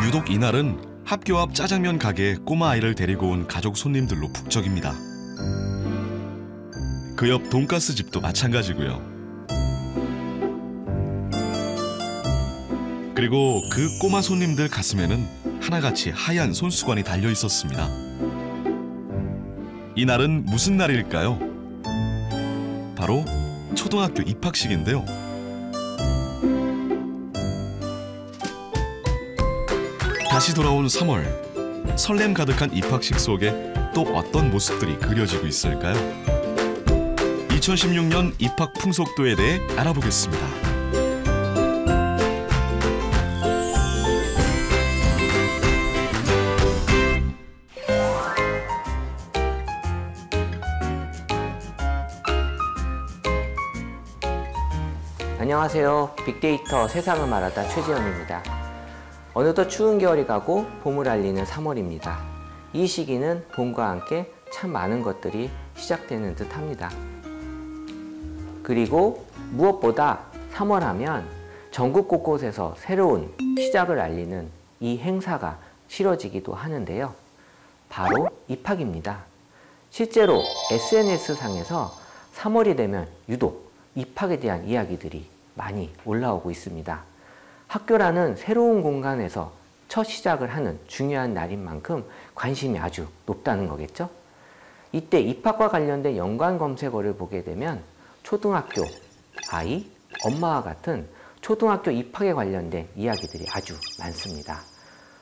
유독 이날은 학교 앞 짜장면 가게에 꼬마 아이를 데리고 온 가족 손님들로 북적입니다. 그 옆 돈가스 집도 마찬가지고요. 그리고 그 꼬마 손님들 가슴에는 하나같이 하얀 손수건이 달려 있었습니다. 이날은 무슨 날일까요? 바로 초등학교 입학식인데요. 다시 돌아온 3월, 설렘 가득한 입학식 속에 또 어떤 모습들이 그려지고 있을까요? 2016년 입학 풍속도에 대해 알아보겠습니다. 안녕하세요. 빅데이터 세상을 말하다 최지현입니다. 어느덧 추운 겨울이 가고 봄을 알리는 3월입니다. 이 시기는 봄과 함께 참 많은 것들이 시작되는 듯 합니다. 그리고 무엇보다 3월 하면 전국 곳곳에서 새로운 시작을 알리는 이 행사가 치러지기도 하는데요. 바로 입학입니다. 실제로 SNS상에서 3월이 되면 유독 입학에 대한 이야기들이 많이 올라오고 있습니다. 학교라는 새로운 공간에서 첫 시작을 하는 중요한 날인 만큼 관심이 아주 높다는 거겠죠? 이때 입학과 관련된 연관 검색어를 보게 되면 초등학교, 아이, 엄마와 같은 초등학교 입학에 관련된 이야기들이 아주 많습니다.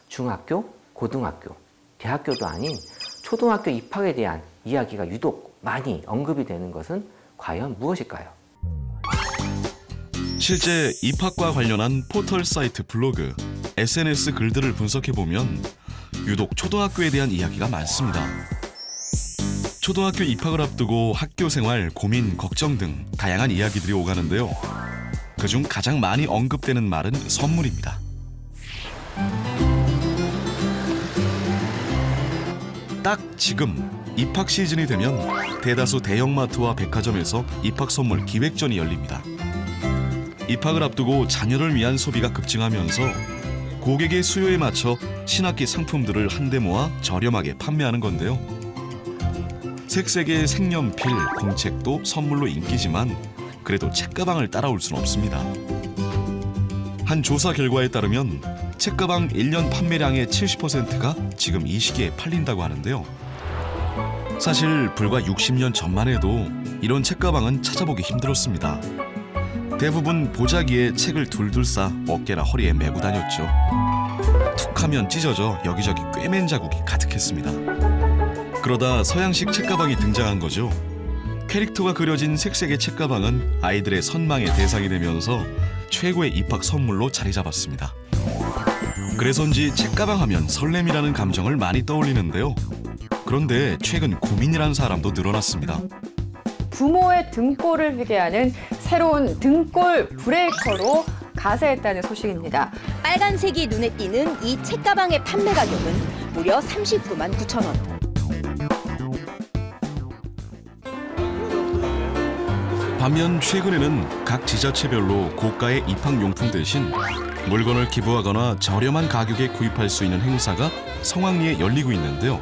중학교, 고등학교, 대학교도 아닌 초등학교 입학에 대한 이야기가 유독 많이 언급이 되는 것은 과연 무엇일까요? 실제 입학과 관련한 포털 사이트 블로그, SNS 글들을 분석해보면 유독 초등학교에 대한 이야기가 많습니다. 초등학교 입학을 앞두고 학교 생활, 고민, 걱정 등 다양한 이야기들이 오가는데요. 그중 가장 많이 언급되는 말은 선물입니다. 딱 지금 입학 시즌이 되면 대다수 대형마트와 백화점에서 입학 선물 기획전이 열립니다. 입학을 앞두고 자녀를 위한 소비가 급증하면서 고객의 수요에 맞춰 신학기 상품들을 한데 모아 저렴하게 판매하는 건데요. 색색의 색연필, 공책도 선물로 인기지만 그래도 책가방을 따라올 수는 없습니다. 한 조사 결과에 따르면 책가방 1년 판매량의 70%가 지금 이 시기에 팔린다고 하는데요. 사실 불과 60년 전만 해도 이런 책가방은 찾아보기 힘들었습니다. 대부분 보자기에 책을 둘둘 싸 어깨나 허리에 메고 다녔죠. 툭하면 찢어져 여기저기 꿰맨 자국이 가득했습니다. 그러다 서양식 책가방이 등장한 거죠. 캐릭터가 그려진 색색의 책가방은 아이들의 선망의 대상이 되면서 최고의 입학 선물로 자리 잡았습니다. 그래서인지 책가방 하면 설렘이라는 감정을 많이 떠올리는데요. 그런데 최근 고민이라는 사람도 늘어났습니다. 부모의 등골을 휘게 하는 새로운 등골 브레이커로 가세했다는 소식입니다. 빨간색이 눈에 띄는 이 책가방의 판매 가격은 무려 39만 9천 원. 반면 최근에는 각 지자체별로 고가의 입학용품 대신 물건을 기부하거나 저렴한 가격에 구입할 수 있는 행사가 성황리에 열리고 있는데요.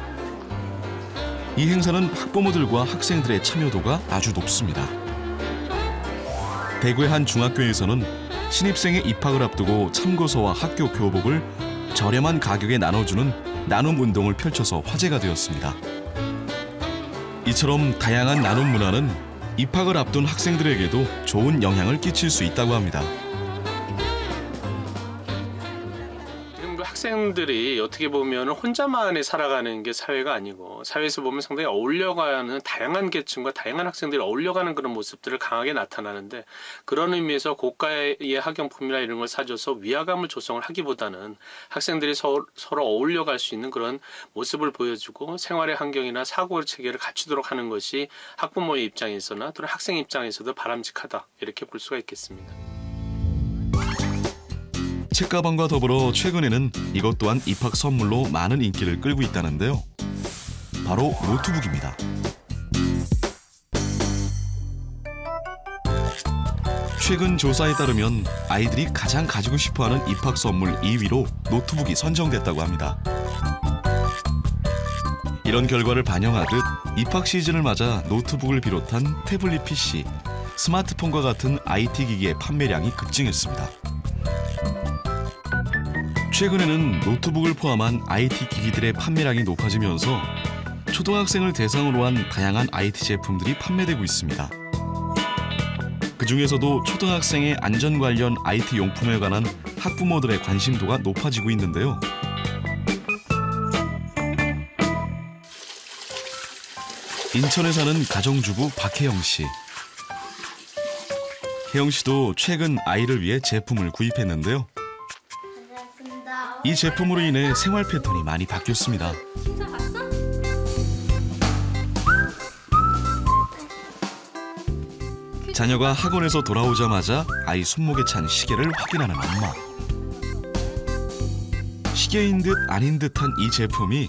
이 행사는 학부모들과 학생들의 참여도가 아주 높습니다. 대구의 한 중학교에서는 신입생의 입학을 앞두고 참고서와 학교 교복을 저렴한 가격에 나눠주는 나눔 운동을 펼쳐서 화제가 되었습니다. 이처럼 다양한 나눔 문화는 입학을 앞둔 학생들에게도 좋은 영향을 끼칠 수 있다고 합니다. 학생들이 어떻게 보면 혼자만의 살아가는 게 사회가 아니고 사회에서 보면 상당히 어울려가는 다양한 계층과 다양한 학생들이 어울려가는 그런 모습들을 강하게 나타나는데 그런 의미에서 고가의 학용품이나 이런 걸 사줘서 위화감을 조성을 하기보다는 학생들이 서로 어울려갈 수 있는 그런 모습을 보여주고 생활의 환경이나 사고 체계를 갖추도록 하는 것이 학부모의 입장에서나 또는 학생 입장에서도 바람직하다 이렇게 볼 수가 있겠습니다. 책가방과 더불어 최근에는 이것 또한 입학 선물로 많은 인기를 끌고 있다는데요. 바로 노트북입니다. 최근 조사에 따르면 아이들이 가장 가지고 싶어하는 입학 선물 2위로 노트북이 선정됐다고 합니다. 이런 결과를 반영하듯 입학 시즌을 맞아 노트북을 비롯한 태블릿 PC, 스마트폰과 같은 IT 기기의 판매량이 급증했습니다. 최근에는 노트북을 포함한 IT 기기들의 판매량이 높아지면서 초등학생을 대상으로 한 다양한 IT 제품들이 판매되고 있습니다. 그중에서도 초등학생의 안전 관련 IT 용품에 관한 학부모들의 관심도가 높아지고 있는데요. 인천에 사는 가정주부 박혜영 씨. 혜영 씨도 최근 아이를 위해 제품을 구입했는데요. 이 제품으로 인해 생활 패턴이 많이 바뀌었습니다. 자녀가 학원에서 돌아오자마자 아이 손목에 찬 시계를 확인하는 엄마. 시계인 듯 아닌 듯한 이 제품이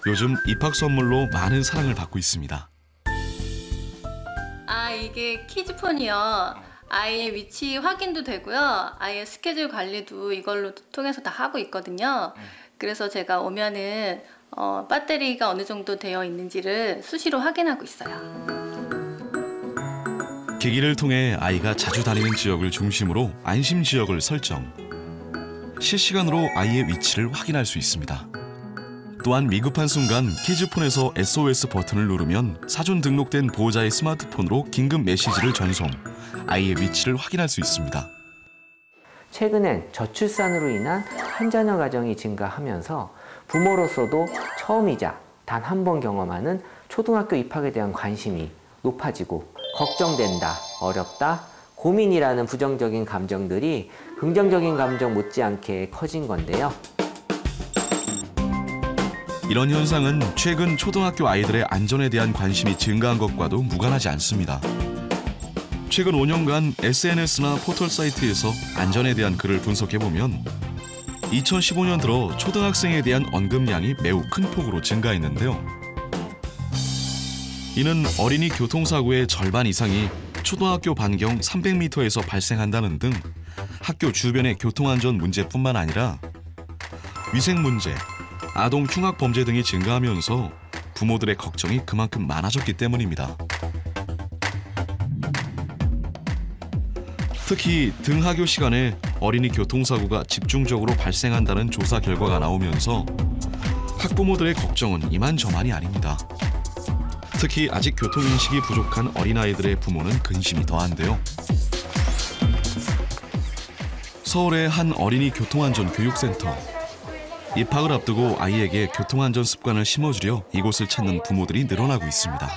요즘 입학 선물로 많은 사랑을 받고 있습니다. 이게 키즈폰이요. 아이의 위치 확인도 되고요. 아이의 스케줄 관리도 이걸로 통해서 다 하고 있거든요. 그래서 제가 오면은 배터리가 어느 정도 되어 있는지를 수시로 확인하고 있어요. 계기를 통해 아이가 자주 다니는 지역을 중심으로 안심 지역을 설정. 실시간으로 아이의 위치를 확인할 수 있습니다. 또한 미급한 순간 키즈폰에서 SOS 버튼을 누르면 사전 등록된 보호자의 스마트폰으로 긴급 메시지를 전송. 아이의 위치를 확인할 수 있습니다. 최근엔 저출산으로 인한 한자녀 가정이 증가하면서 부모로서도 처음이자 단 한 번 경험하는 초등학교 입학에 대한 관심이 높아지고 걱정된다, 어렵다, 고민이라는 부정적인 감정들이 긍정적인 감정 못지않게 커진 건데요. 이런 현상은 최근 초등학교 아이들의 안전에 대한 관심이 증가한 것과도 무관하지 않습니다. 최근 5년간 SNS나 포털 사이트에서 안전에 대한 글을 분석해보면 2015년 들어 초등학생에 대한 언급량이 매우 큰 폭으로 증가했는데요. 이는 어린이 교통사고의 절반 이상이 초등학교 반경 300m에서 발생한다는 등 학교 주변의 교통안전 문제뿐만 아니라 위생 문제, 아동 충학 범죄 등이 증가하면서 부모들의 걱정이 그만큼 많아졌기 때문입니다. 특히 등하교 시간에 어린이 교통사고가 집중적으로 발생한다는 조사 결과가 나오면서 학부모들의 걱정은 이만저만이 아닙니다. 특히 아직 교통인식이 부족한 어린아이들의 부모는 근심이 더한데요. 서울의 한 어린이 교통안전교육센터. 입학을 앞두고 아이에게 교통안전 습관을 심어주려 이곳을 찾는 부모들이 늘어나고 있습니다.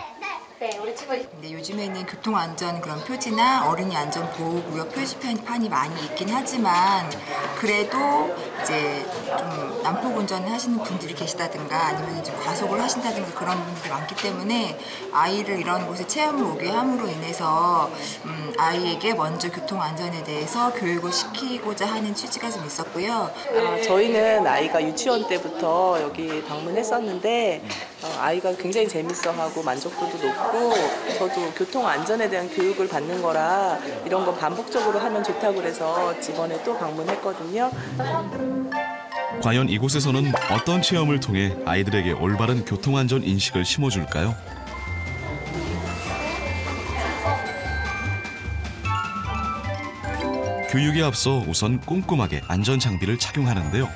근데 요즘에는 교통안전 그런 표지나 어린이 안전 보호구역 표지판이 많이 있긴 하지만 그래도 이제 좀 난폭 운전을 하시는 분들이 계시다든가 아니면 좀 과속을 하신다든가 그런 분들이 많기 때문에 아이를 이런 곳에 체험을 오게 함으로 인해서 아이에게 먼저 교통안전에 대해서 교육을 시키고자 하는 취지가 좀 있었고요. 저희는 아이가 유치원 때부터 여기 방문했었는데 아이가 굉장히 재밌어하고 만족도도 높고 저도 교통안전에 대한 교육을 받는 거라 이런 거 반복적으로 하면 좋다고 그래서 이번에 또 방문했거든요. 과연 이곳에서는 어떤 체험을 통해 아이들에게 올바른 교통안전 인식을 심어줄까요? 교육에 앞서 우선 꼼꼼하게 안전장비를 착용하는데요.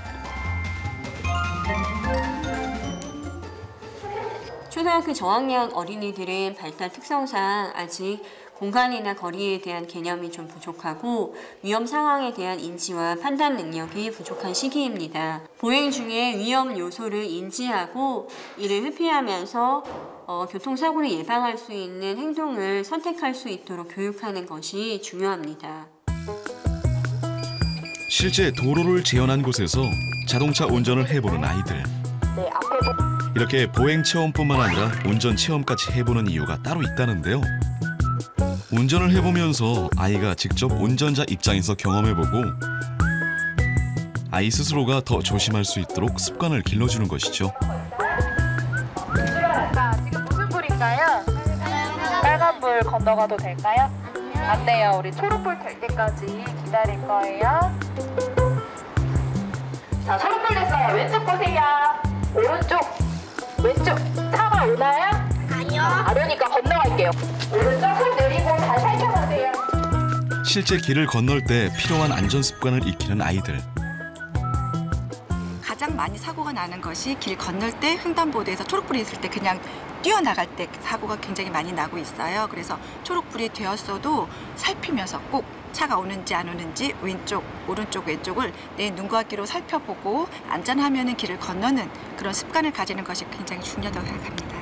초등학교 저학년 어린이들은 발달 특성상 아직 공간이나 거리에 대한 개념이 좀 부족하고 위험 상황에 대한 인지와 판단 능력이 부족한 시기입니다. 보행 중에 위험 요소를 인지하고 이를 회피하면서 교통사고를 예방할 수 있는 행동을 선택할 수 있도록 교육하는 것이 중요합니다. 실제 도로를 재현한 곳에서 자동차 운전을 해보는 아이들. 이렇게 보행 체험뿐만 아니라 운전 체험까지 해보는 이유가 따로 있다는데요. 운전을 해보면서 아이가 직접 운전자 입장에서 경험해보고 아이 스스로가 더 조심할 수 있도록 습관을 길러주는 것이죠. 지금 무슨 불인가요? 빨간 불 건너가도 될까요? 안 돼요. 우리 초록불 될 때까지 기다릴 거예요. 자, 초록불 됐어요. 왼쪽 보세요. 오른쪽, 왼쪽. 차가 오나요? 아니요. 안 오니까 건너갈게요. 오른쪽 손 내리고 잘 살펴보세요. 실제 길을 건널 때 필요한 안전 습관을 익히는 아이들. 가장 많이 사고가 나는 것이 길 건널 때 횡단보도에서 초록불이 있을 때 그냥 뛰어나갈 때 사고가 굉장히 많이 나고 있어요. 그래서 초록불이 되었어도 살피면서 꼭 차가 오는지 안 오는지 왼쪽, 오른쪽, 왼쪽을 내 눈과 귀로 살펴보고 안전하면 길을 건너는 그런 습관을 가지는 것이 굉장히 중요하다고 생각합니다.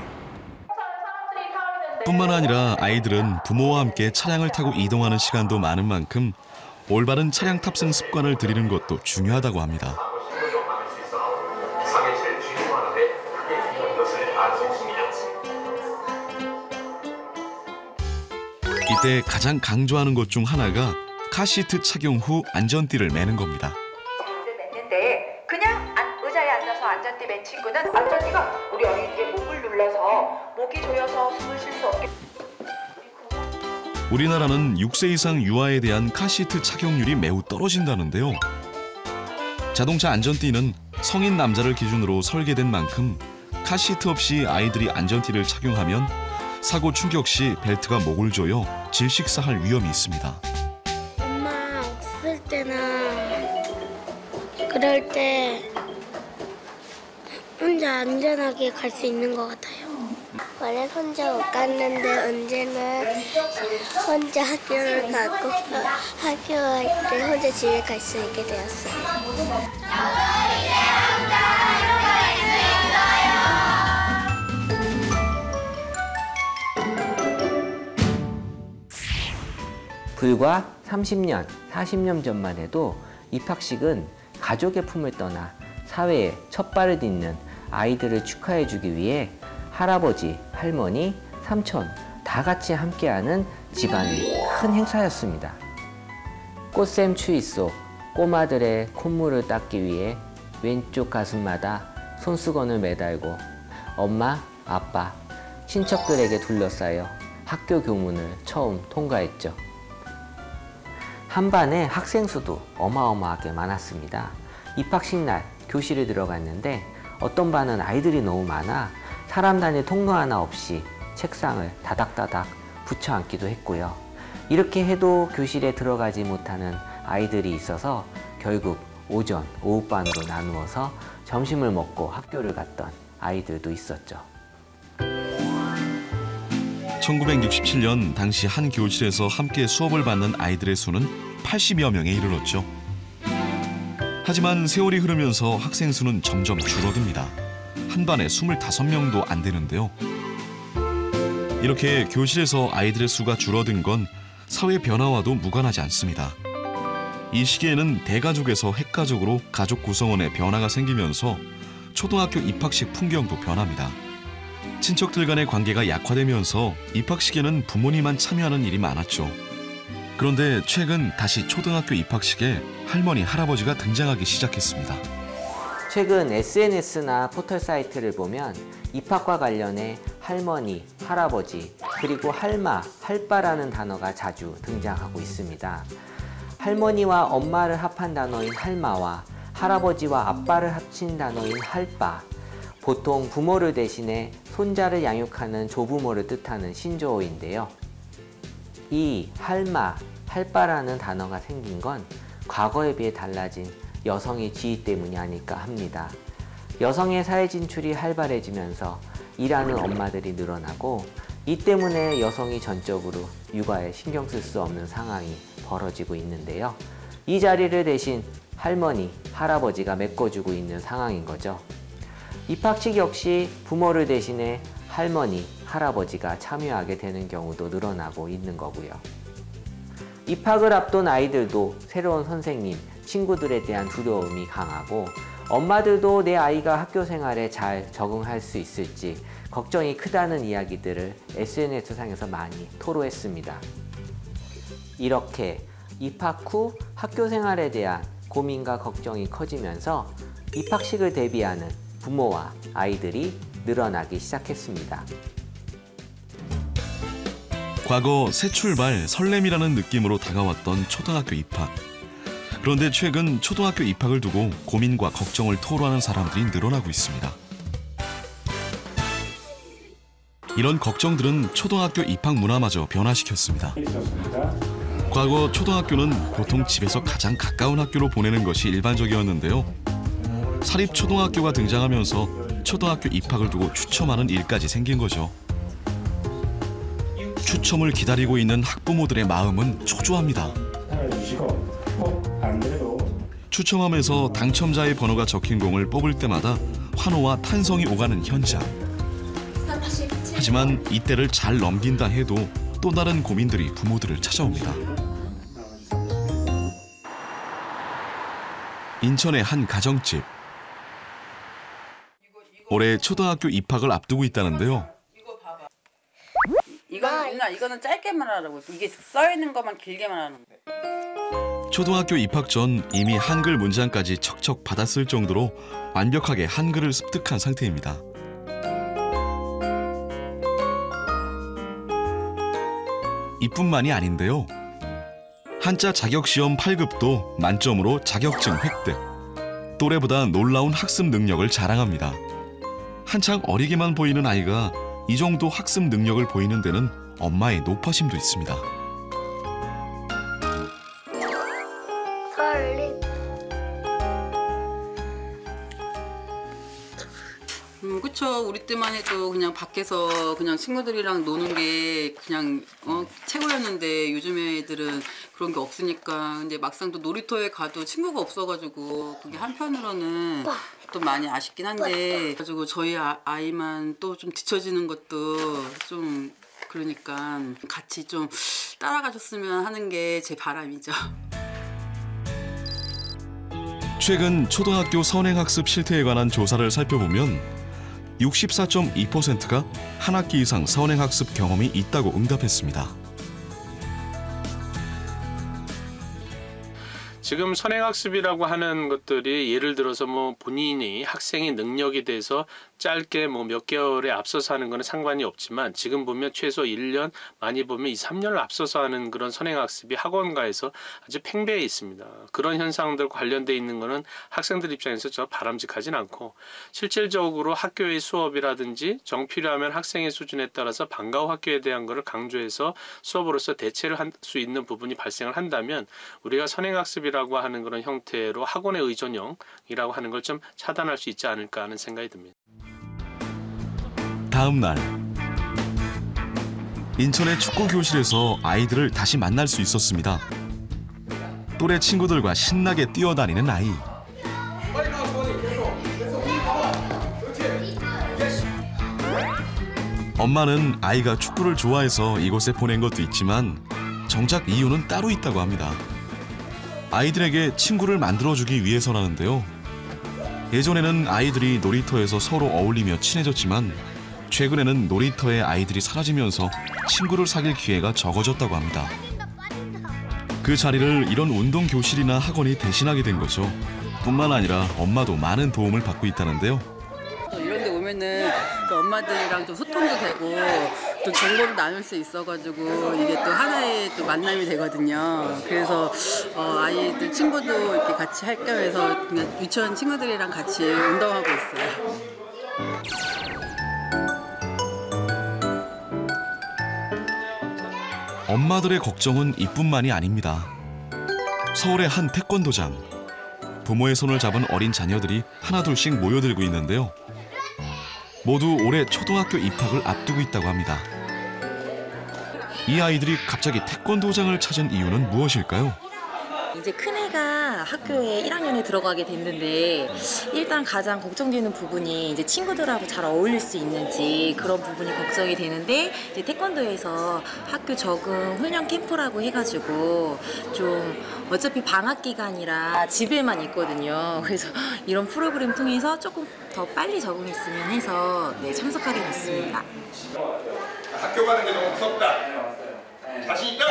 뿐만 아니라 아이들은 부모와 함께 차량을 타고 이동하는 시간도 많은 만큼 올바른 차량 탑승 습관을 들이는 것도 중요하다고 합니다. 이때 가장 강조하는 것 중 하나가 카시트 착용 후 안전띠를 매는 겁니다. 맸는데 그냥 의자에 앉아서 안전띠 맨 친구는 안전띠가 우리 어린이의 목을 눌러서 목이 조여서 숨을 쉴 수 없게. 우리나라는 6세 이상 유아에 대한 카시트 착용률이 매우 떨어진다는데요. 자동차 안전띠는 성인 남자를 기준으로 설계된 만큼 카시트 없이 아이들이 안전띠를 착용하면 사고 충격 시 벨트가 목을 조여 질식사할 위험이 있습니다. 엄마 없을 때나 그럴 때 혼자 안전하게 갈 수 있는 것 같아요. 원래 혼자 못 갔는데 언제는 혼자 학교를 가고 학교 갈 때 혼자 집에 갈 수 있게 되었어요. 불과 30년, 40년 전만 해도 입학식은 가족의 품을 떠나 사회에 첫 발을 딛는 아이들을 축하해주기 위해 할아버지, 할머니, 삼촌 다 같이 함께하는 집안의 큰 행사였습니다. 꽃샘 추위 속 꼬마들의 콧물을 닦기 위해 왼쪽 가슴마다 손수건을 매달고 엄마, 아빠, 친척들에게 둘러싸여 학교 교문을 처음 통과했죠. 한 반에 학생 수도 어마어마하게 많았습니다. 입학식 날 교실에 들어갔는데 어떤 반은 아이들이 너무 많아 사람 다닐 통로 하나 없이 책상을 다닥다닥 붙여 앉기도 했고요. 이렇게 해도 교실에 들어가지 못하는 아이들이 있어서 결국 오전, 오후반으로 나누어서 점심을 먹고 학교를 갔던 아이들도 있었죠. 1967년 당시 한 교실에서 함께 수업을 받는 아이들의 수는 80여 명에 이르렀죠. 하지만 세월이 흐르면서 학생 수는 점점 줄어듭니다. 한 반에 25명도 안 되는데요. 이렇게 교실에서 아이들의 수가 줄어든 건 사회 변화와도 무관하지 않습니다. 이 시기에는 대가족에서 핵가족으로 가족 구성원의 변화가 생기면서 초등학교 입학식 풍경도 변합니다. 친척들 간의 관계가 약화되면서 입학식에는 부모님만 참여하는 일이 많았죠. 그런데 최근 다시 초등학교 입학식에 할머니, 할아버지가 등장하기 시작했습니다. 최근 SNS나 포털 사이트를 보면 입학과 관련해 할머니, 할아버지, 그리고 할마, 할빠라는 단어가 자주 등장하고 있습니다. 할머니와 엄마를 합한 단어인 할마와 할아버지와 아빠를 합친 단어인 할빠, 보통 부모를 대신해 손자를 양육하는 조부모를 뜻하는 신조어인데요. 이 할마, 할빠라는 단어가 생긴 건 과거에 비해 달라진 여성의 지위 때문이 아닐까 합니다. 여성의 사회 진출이 활발해지면서 일하는 엄마들이 늘어나고 이 때문에 여성이 전적으로 육아에 신경 쓸 수 없는 상황이 벌어지고 있는데요. 이 자리를 대신 할머니, 할아버지가 메꿔주고 있는 상황인 거죠. 입학식 역시 부모를 대신해 할머니, 할아버지가 참여하게 되는 경우도 늘어나고 있는 거고요. 입학을 앞둔 아이들도 새로운 선생님, 친구들에 대한 두려움이 강하고 엄마들도 내 아이가 학교 생활에 잘 적응할 수 있을지 걱정이 크다는 이야기들을 SNS상에서 많이 토로했습니다. 이렇게 입학 후 학교 생활에 대한 고민과 걱정이 커지면서 입학식을 대비하는 부모와 아이들이 늘어나기 시작했습니다. 과거 새 출발, 설렘이라는 느낌으로 다가왔던 초등학교 입학. 그런데 최근 초등학교 입학을 두고 고민과 걱정을 토로하는 사람들이 늘어나고 있습니다. 이런 걱정들은 초등학교 입학 문화마저 변화시켰습니다. 과거 초등학교는 보통 집에서 가장 가까운 학교로 보내는 것이 일반적이었는데요. 사립초등학교가 등장하면서 초등학교 입학을 두고 추첨하는 일까지 생긴 거죠. 추첨을 기다리고 있는 학부모들의 마음은 초조합니다. 추첨하면서 당첨자의 번호가 적힌 공을 뽑을 때마다 환호와 탄성이 오가는 현장. 하지만 이때를 잘 넘긴다 해도 또 다른 고민들이 부모들을 찾아옵니다. 인천의 한 가정집. 올해 초등학교 입학을 앞두고 있다는데요. 이거는 짧게만 하라고. 이게 써 있는 것만 길게만 하는 거예요. 초등학교 입학 전 이미 한글 문장까지 척척 받았을 정도로 완벽하게 한글을 습득한 상태입니다. 이뿐만이 아닌데요. 한자 자격시험 8급도 만점으로 자격증 획득. 또래보다 놀라운 학습 능력을 자랑합니다. 한창 어리게만 보이는 아이가 이 정도 학습 능력을 보이는 데는 엄마의 노파심도 있습니다. 그쵸. 우리 때만 해도 그냥 밖에서 그냥 친구들이랑 노는 게 그냥 최고였는데 요즘 애들은 그런 게 없으니까. 근데 막상 또 놀이터에 가도 친구가 없어가지고 그게 한편으로는 또 많이 아쉽긴 한데, 가지고 저희 아이만 또 좀 뒤처지는 것도 좀 그러니까 같이 좀 따라가줬으면 하는 게 제 바람이죠. 최근 초등학교 선행학습 실태에 관한 조사를 살펴보면 64.2%가 한 학기 이상 선행학습 경험이 있다고 응답했습니다. 지금 선행학습이라고 하는 것들이 예를 들어서 뭐 본인이 학생의 능력에 대해서 짧게 뭐 몇 개월에 앞서서 하는 거는 상관이 없지만, 지금 보면 최소 1년, 많이 보면 2, 3년을 앞서서 하는 그런 선행학습이 학원가에서 아주 팽배해 있습니다. 그런 현상들 관련돼 있는 거는 학생들 입장에서 저 바람직하진 않고, 실질적으로 학교의 수업이라든지 정필요하면 학생의 수준에 따라서 방과후 학교에 대한 거를 강조해서 수업으로서 대체를 할 수 있는 부분이 발생을 한다면, 우리가 선행학습이라고 하는 그런 형태로 학원의 의존형이라고 하는 걸 좀 차단할 수 있지 않을까 하는 생각이 듭니다. 다음 날, 인천의 축구 교실에서 아이들을 다시 만날 수 있었습니다. 또래 친구들과 신나게 뛰어다니는 아이. 엄마는 아이가 축구를 좋아해서 이곳에 보낸 것도 있지만 정작 이유는 따로 있다고 합니다. 아이들에게 친구를 만들어주기 위해서라는데요. 예전에는 아이들이 놀이터에서 서로 어울리며 친해졌지만 최근에는 놀이터에 아이들이 사라지면서 친구를 사귈 기회가 적어졌다고 합니다. 그 자리를 이런 운동 교실이나 학원이 대신하게 된 거죠. 뿐만 아니라 엄마도 많은 도움을 받고 있다는데요. 이런 데 오면은 또 엄마들이랑 좀 소통도 되고 또 정보를 나눌 수 있어가지고 이게 또 하나의 또 만남이 되거든요. 그래서 아이들 친구도 이렇게 같이 할 겸해서 그냥 유치원 친구들이랑 같이 운동하고 있어요. 엄마들의 걱정은 이뿐만이 아닙니다. 서울의 한 태권도장. 부모의 손을 잡은 어린 자녀들이 하나둘씩 모여들고 있는데요. 모두 올해 초등학교 입학을 앞두고 있다고 합니다. 이 아이들이 갑자기 태권도장을 찾은 이유는 무엇일까요? 이제 큰애가 학교에 1학년에 들어가게 됐는데 일단 가장 걱정되는 부분이 이제 친구들하고 잘 어울릴 수 있는지 그런 부분이 걱정이 되는데, 이제 태권도에서 학교 적응 훈련 캠프라고 해가지고 좀 어차피 방학 기간이라 집에만 있거든요. 그래서 이런 프로그램 통해서 조금 더 빨리 적응했으면 해서 참석하게 됐습니다. 학교 가는 게 너무 무섭다. 자신 있다.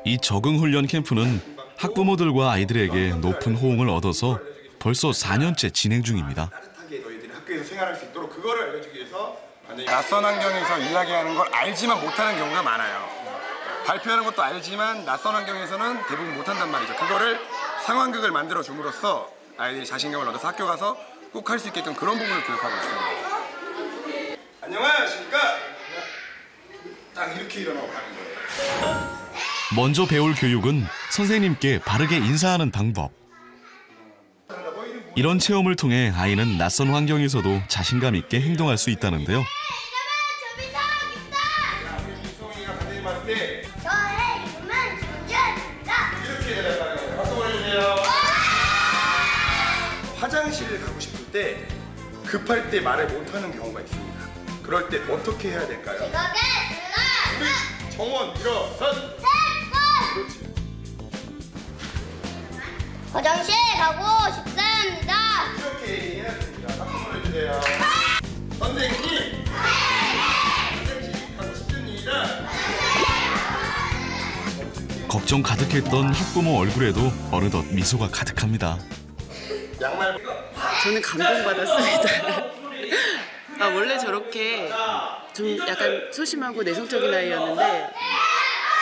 이 적응 훈련 캠프는 학부모들과 아이들에게 높은 호응을 얻어서 벌써 4년째 진행 중입니다. 따뜻하게 너희들이 학교에서 생활할 수 있도록 그거를 알려주기 위해서 낯선 환경에서 이야기하는 걸 알지만 못하는 경우가 많아요. 발표하는 것도 알지만 낯선 환경에서는 대부분 못한단 말이죠. 그거를 상황극을 만들어 줌으로써 아이들이 자신감을 얻어서 학교 가서 꼭 할 수 있게끔 그런 부분을 교육하고 있습니다. 안녕하십니까? 딱 이렇게 일어나고 가는 거예요. 먼저 배울 교육은 선생님께 바르게 인사하는 방법. 이런 체험을 통해 아이는 낯선 환경에서도 자신감 있게 행동할 수 있다는데요. 화장실을 가고 싶을 때 급할 때 말을 못하는 경우가 있습니다. 그럴 때 어떻게 해야 될까요? 우리 정원 일어선. 그렇지. 화장실 가고 싶습니다. 이렇게 해야 됩니다. 박수 보내주세요. 선생님. 화장실 가고 싶습니다. 걱정 가득했던 학부모 얼굴에도 어느덧 미소가 가득합니다. 양말. 저는 감동받았습니다. 원래 저렇게 좀 약간 소심하고 내성적인 아이였는데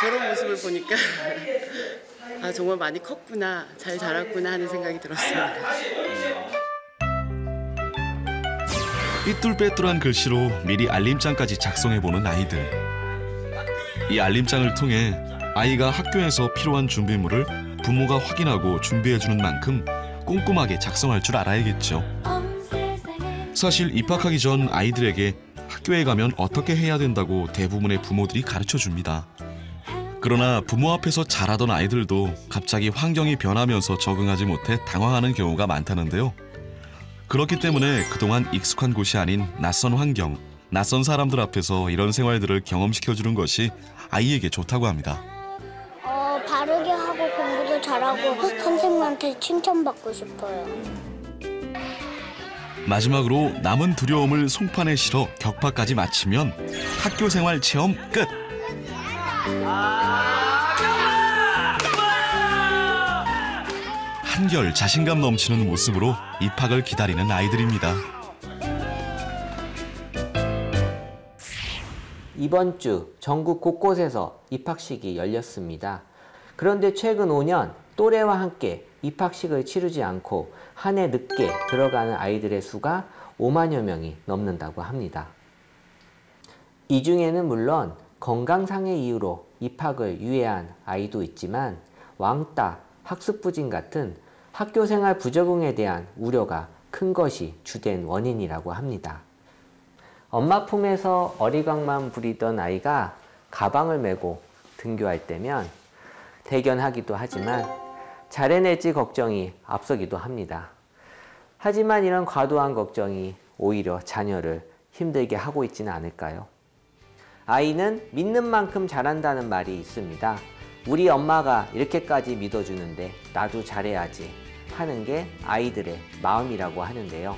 저런 모습을 보니까 정말 많이 컸구나, 잘 자랐구나 하는 생각이 들었습니다. 삐뚤빼뚤한 글씨로 미리 알림장까지 작성해보는 아이들. 이 알림장을 통해 아이가 학교에서 필요한 준비물을 부모가 확인하고 준비해주는 만큼 꼼꼼하게 작성할 줄 알아야겠죠. 사실 입학하기 전 아이들에게 학교에 가면 어떻게 해야 된다고 대부분의 부모들이 가르쳐줍니다. 그러나 부모 앞에서 잘하던 아이들도 갑자기 환경이 변하면서 적응하지 못해 당황하는 경우가 많다는데요. 그렇기 때문에 그동안 익숙한 곳이 아닌 낯선 환경, 낯선 사람들 앞에서 이런 생활들을 경험시켜주는 것이 아이에게 좋다고 합니다. 바르게 하고 공부도 잘하고 선생님한테 칭찬받고 싶어요. 마지막으로 남은 두려움을 송판에 실어 격파까지 마치면 학교 생활 체험 끝! 한결 자신감 넘치는 모습으로 입학을 기다리는 아이들입니다. 이번 주 전국 곳곳에서 입학식이 열렸습니다. 그런데 최근 5년 또래와 함께 입학식을 치르지 않고 한 해 늦게 들어가는 아이들의 수가 5만여 명이 넘는다고 합니다. 이 중에는 물론 건강상의 이유로 입학을 유예한 아이도 있지만 왕따, 학습 부진 같은 학교생활 부적응에 대한 우려가 큰 것이 주된 원인이라고 합니다. 엄마 품에서 어리광만 부리던 아이가 가방을 메고 등교할 때면 대견하기도 하지만 잘해낼지 걱정이 앞서기도 합니다. 하지만 이런 과도한 걱정이 오히려 자녀를 힘들게 하고 있지는 않을까요? 아이는 믿는 만큼 잘한다는 말이 있습니다. 우리 엄마가 이렇게까지 믿어주는데 나도 잘해야지 하는 게 아이들의 마음이라고 하는데요.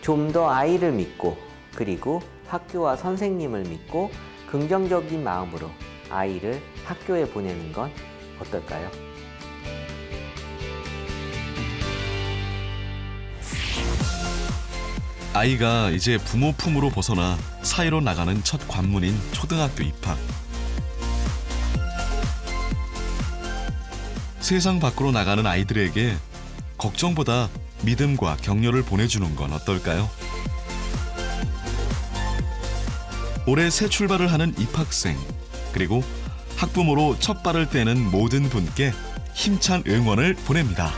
좀 더 아이를 믿고 그리고 학교와 선생님을 믿고 긍정적인 마음으로 아이를 학교에 보내는 건 어떨까요? 아이가 이제 부모 품으로 벗어나 사회로 나가는 첫 관문인 초등학교 입학. 세상 밖으로 나가는 아이들에게 걱정보다 믿음과 격려를 보내주는 건 어떨까요? 올해 새 출발을 하는 입학생, 그리고 학부모로 첫 발을 떼는 모든 분께 힘찬 응원을 보냅니다.